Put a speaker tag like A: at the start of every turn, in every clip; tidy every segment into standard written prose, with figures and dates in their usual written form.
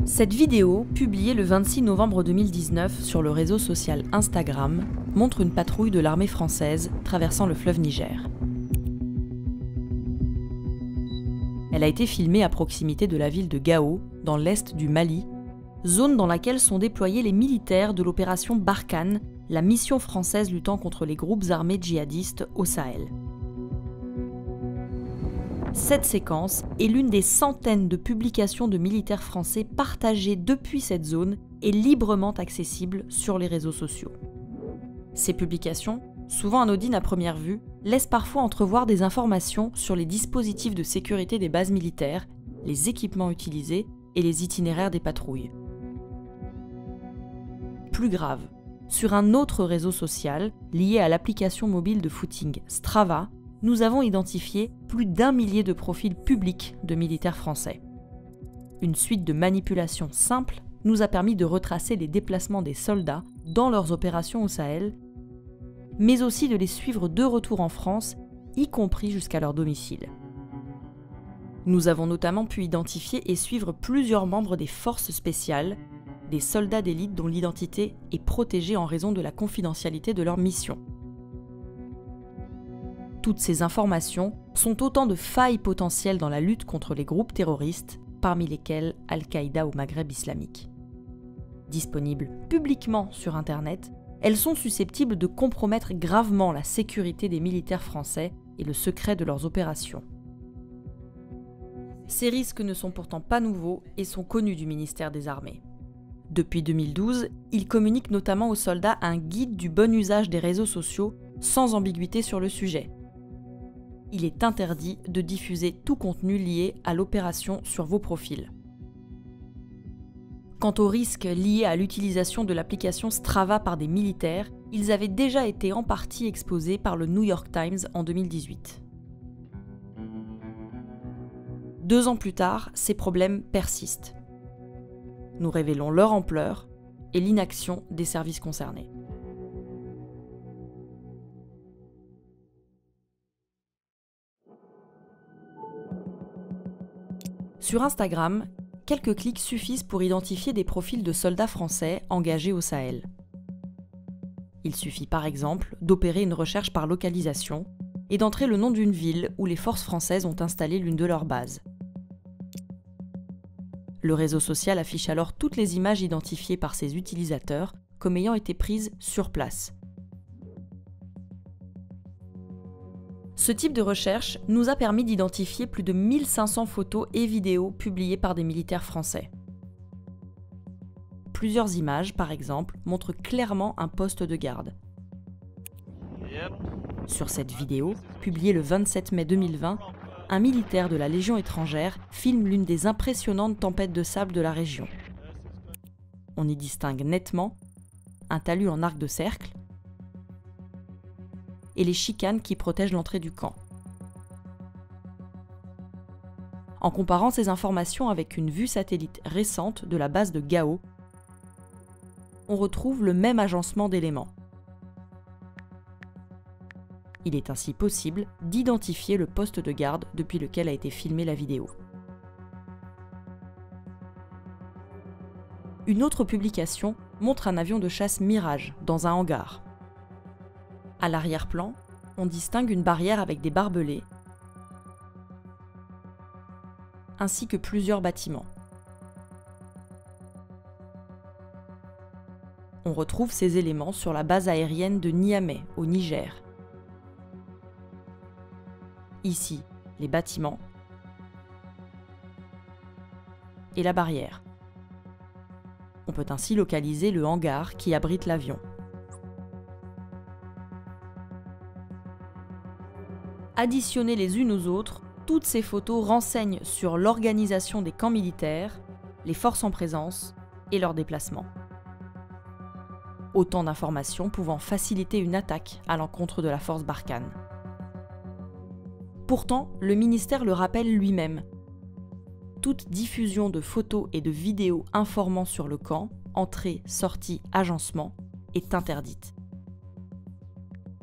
A: Cette vidéo, publiée le 26 novembre 2019 sur le réseau social Instagram, montre une patrouille de l'armée française traversant le fleuve Niger. Elle a été filmée à proximité de la ville de Gao, dans l'est du Mali, zone dans laquelle sont déployés les militaires de l'opération Barkhane, la mission française luttant contre les groupes armés djihadistes au Sahel. Cette séquence est l'une des centaines de publications de militaires français partagées depuis cette zone et librement accessibles sur les réseaux sociaux. Ces publications, souvent anodines à première vue, laissent parfois entrevoir des informations sur les dispositifs de sécurité des bases militaires, les équipements utilisés et les itinéraires des patrouilles. Plus grave, sur un autre réseau social, lié à l'application mobile de footing Strava, nous avons identifié plus d'1 millier de profils publics de militaires français. Une suite de manipulations simples nous a permis de retracer les déplacements des soldats dans leurs opérations au Sahel, mais aussi de les suivre de retour en France, y compris jusqu'à leur domicile. Nous avons notamment pu identifier et suivre plusieurs membres des forces spéciales, des soldats d'élite dont l'identité est protégée en raison de la confidentialité de leur mission. Toutes ces informations sont autant de failles potentielles dans la lutte contre les groupes terroristes, parmi lesquels Al-Qaïda au Maghreb islamique. Disponibles publiquement sur Internet, elles sont susceptibles de compromettre gravement la sécurité des militaires français et le secret de leurs opérations. Ces risques ne sont pourtant pas nouveaux et sont connus du ministère des Armées. Depuis 2012, il communique notamment aux soldats un guide du bon usage des réseaux sociaux sans ambiguïté sur le sujet. Il est interdit de diffuser tout contenu lié à l'opération sur vos profils. Quant aux risques liés à l'utilisation de l'application Strava par des militaires, ils avaient déjà été en partie exposés par le New York Times en 2018. 2 ans plus tard, ces problèmes persistent. Nous révélons leur ampleur et l'inaction des services concernés. Sur Instagram, quelques clics suffisent pour identifier des profils de soldats français engagés au Sahel. Il suffit par exemple d'opérer une recherche par localisation et d'entrer le nom d'une ville où les forces françaises ont installé l'une de leurs bases. Le réseau social affiche alors toutes les images identifiées par ses utilisateurs comme ayant été prises sur place. Ce type de recherche nous a permis d'identifier plus de 1500 photos et vidéos publiées par des militaires français. Plusieurs images, par exemple, montrent clairement un poste de garde. Sur cette vidéo, publiée le 27 mai 2020, un militaire de la Légion étrangère filme l'une des impressionnantes tempêtes de sable de la région. On y distingue nettement un talus en arc de cercle et les chicanes qui protègent l'entrée du camp. En comparant ces informations avec une vue satellite récente de la base de Gao, on retrouve le même agencement d'éléments. Il est ainsi possible d'identifier le poste de garde depuis lequel a été filmée la vidéo. Une autre publication montre un avion de chasse Mirage dans un hangar. À l'arrière-plan, on distingue une barrière avec des barbelés, ainsi que plusieurs bâtiments. On retrouve ces éléments sur la base aérienne de Niamey, au Niger. Ici, les bâtiments et la barrière. On peut ainsi localiser le hangar qui abrite l'avion. Additionnées les unes aux autres, toutes ces photos renseignent sur l'organisation des camps militaires, les forces en présence et leurs déplacements. Autant d'informations pouvant faciliter une attaque à l'encontre de la force Barkhane. Pourtant, le ministère le rappelle lui-même. Toute diffusion de photos et de vidéos informant sur le camp, entrée, sortie, agencement, est interdite.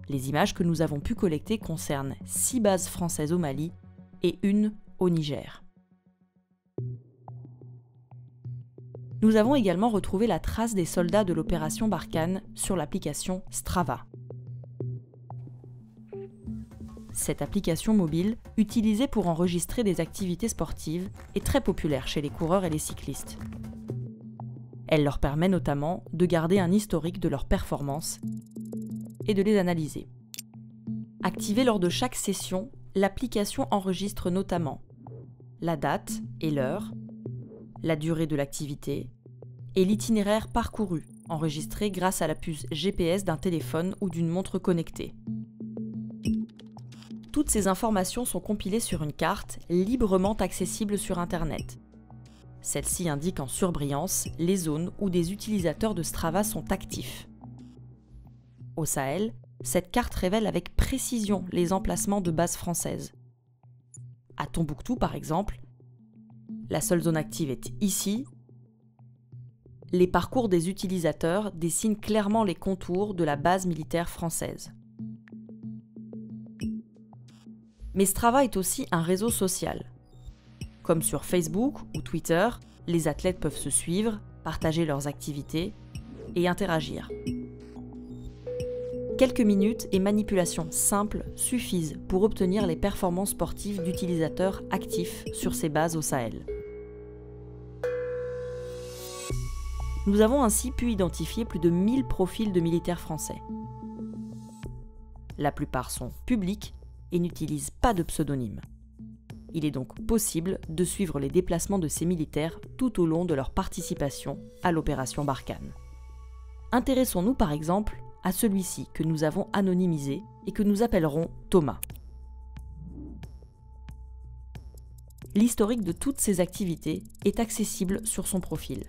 A: Les images que nous avons pu collecter concernent 6 bases françaises au Mali et 1 au Niger. Nous avons également retrouvé la trace des soldats de l'opération Barkhane sur l'application Strava. Cette application mobile, utilisée pour enregistrer des activités sportives, est très populaire chez les coureurs et les cyclistes. Elle leur permet notamment de garder un historique de leurs performances et de les analyser. Activée lors de chaque session, l'application enregistre notamment la date et l'heure, la durée de l'activité et l'itinéraire parcouru, enregistré grâce à la puce GPS d'un téléphone ou d'une montre connectée. Toutes ces informations sont compilées sur une carte librement accessible sur Internet. Celle-ci indique en surbrillance les zones où des utilisateurs de Strava sont actifs. Au Sahel, cette carte révèle avec précision les emplacements de bases françaises. À Tombouctou, par exemple, la seule zone active est ici. Les parcours des utilisateurs dessinent clairement les contours de la base militaire française. Mais Strava est aussi un réseau social. Comme sur Facebook ou Twitter, les athlètes peuvent se suivre, partager leurs activités et interagir. Quelques minutes et manipulations simples suffisent pour obtenir les performances sportives d'utilisateurs actifs sur ces bases au Sahel. Nous avons ainsi pu identifier plus de 1000 profils de militaires français. La plupart sont publics et n'utilisent pas de pseudonyme. Il est donc possible de suivre les déplacements de ces militaires tout au long de leur participation à l'opération Barkhane. Intéressons-nous par exemple à celui-ci que nous avons anonymisé et que nous appellerons Thomas. L'historique de toutes ses activités est accessible sur son profil.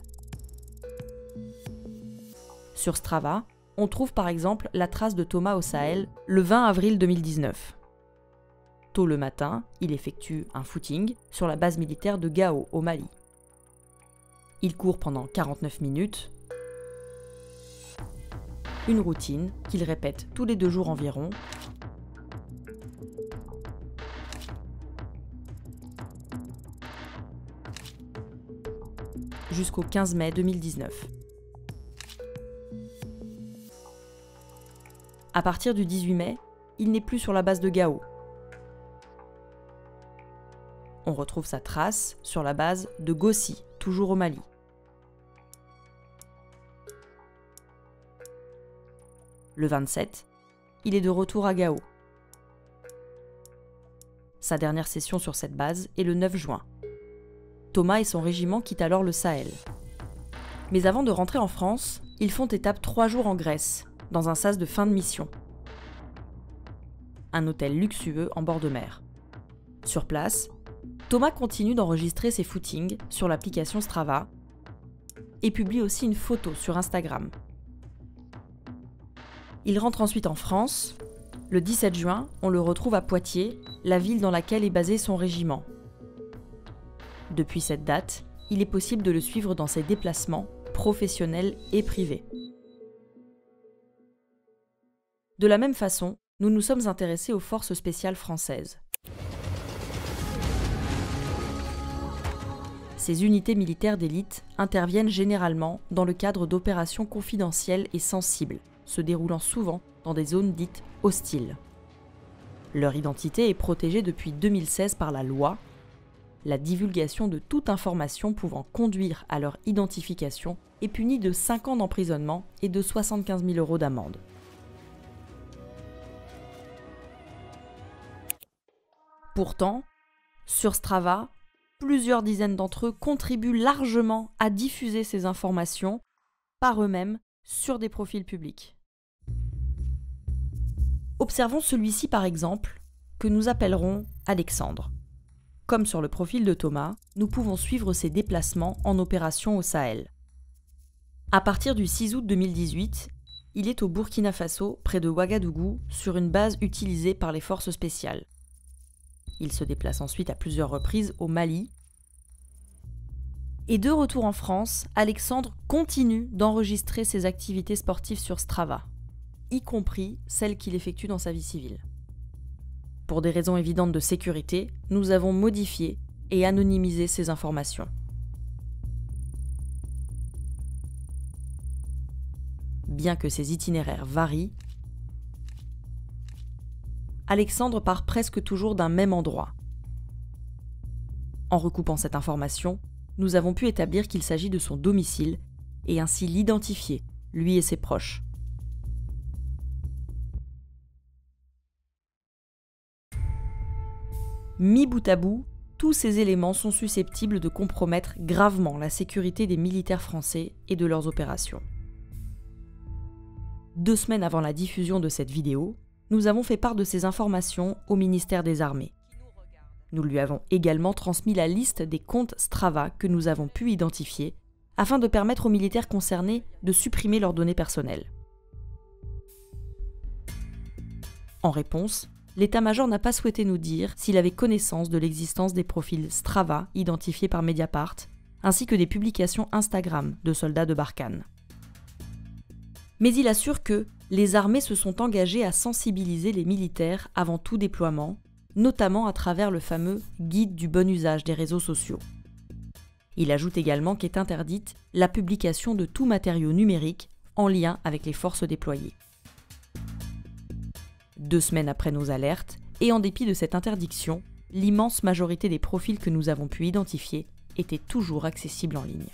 A: Sur Strava, on trouve par exemple la trace de Thomas au Sahel le 20 avril 2019. Tôt le matin, il effectue un footing sur la base militaire de Gao, au Mali. Il court pendant 49 minutes, une routine qu'il répète tous les 2 jours environ, jusqu'au 15 mai 2019. À partir du 18 mai, il n'est plus sur la base de Gao. On retrouve sa trace sur la base de Gossi, toujours au Mali. Le 27, il est de retour à Gao. Sa dernière session sur cette base est le 9 juin. Thomas et son régiment quittent alors le Sahel. Mais avant de rentrer en France, ils font étape 3 jours en Grèce, dans un sas de fin de mission. Un hôtel luxueux en bord de mer. Sur place, Thomas continue d'enregistrer ses footings sur l'application Strava et publie aussi une photo sur Instagram. Il rentre ensuite en France. Le 17 juin, on le retrouve à Poitiers, la ville dans laquelle est basé son régiment. Depuis cette date, il est possible de le suivre dans ses déplacements professionnels et privés. De la même façon, nous nous sommes intéressés aux forces spéciales françaises. Ces unités militaires d'élite interviennent généralement dans le cadre d'opérations confidentielles et sensibles, se déroulant souvent dans des zones dites hostiles. Leur identité est protégée depuis 2016 par la loi. La divulgation de toute information pouvant conduire à leur identification est punie de 5 ans d'emprisonnement et de 75 000 € d'amende. Pourtant, sur Strava, plusieurs dizaines d'entre eux contribuent largement à diffuser ces informations par eux-mêmes sur des profils publics. Observons celui-ci par exemple, que nous appellerons Alexandre. Comme sur le profil de Thomas, nous pouvons suivre ses déplacements en opération au Sahel. À partir du 6 août 2018, il est au Burkina Faso, près de Ouagadougou, sur une base utilisée par les forces spéciales. Il se déplace ensuite à plusieurs reprises au Mali. Et de retour en France, Alexandre continue d'enregistrer ses activités sportives sur Strava, y compris celles qu'il effectue dans sa vie civile. Pour des raisons évidentes de sécurité, nous avons modifié et anonymisé ces informations. bien que ses itinéraires varient, Alexandre part presque toujours d'un même endroit. En recoupant cette information, nous avons pu établir qu'il s'agit de son domicile et ainsi l'identifier, lui et ses proches. Mis bout à bout, tous ces éléments sont susceptibles de compromettre gravement la sécurité des militaires français et de leurs opérations. 2 semaines avant la diffusion de cette vidéo, nous avons fait part de ces informations au ministère des Armées. Nous lui avons également transmis la liste des comptes Strava que nous avons pu identifier, afin de permettre aux militaires concernés de supprimer leurs données personnelles. En réponse, l'état-major n'a pas souhaité nous dire s'il avait connaissance de l'existence des profils Strava identifiés par Mediapart, ainsi que des publications Instagram de soldats de Barkhane. Mais il assure que les armées se sont engagées à sensibiliser les militaires avant tout déploiement, notamment à travers le fameux guide du bon usage des réseaux sociaux. Il ajoute également qu'est interdite la publication de tout matériau numérique en lien avec les forces déployées. 2 semaines après nos alertes, et en dépit de cette interdiction, l'immense majorité des profils que nous avons pu identifier étaient toujours accessibles en ligne.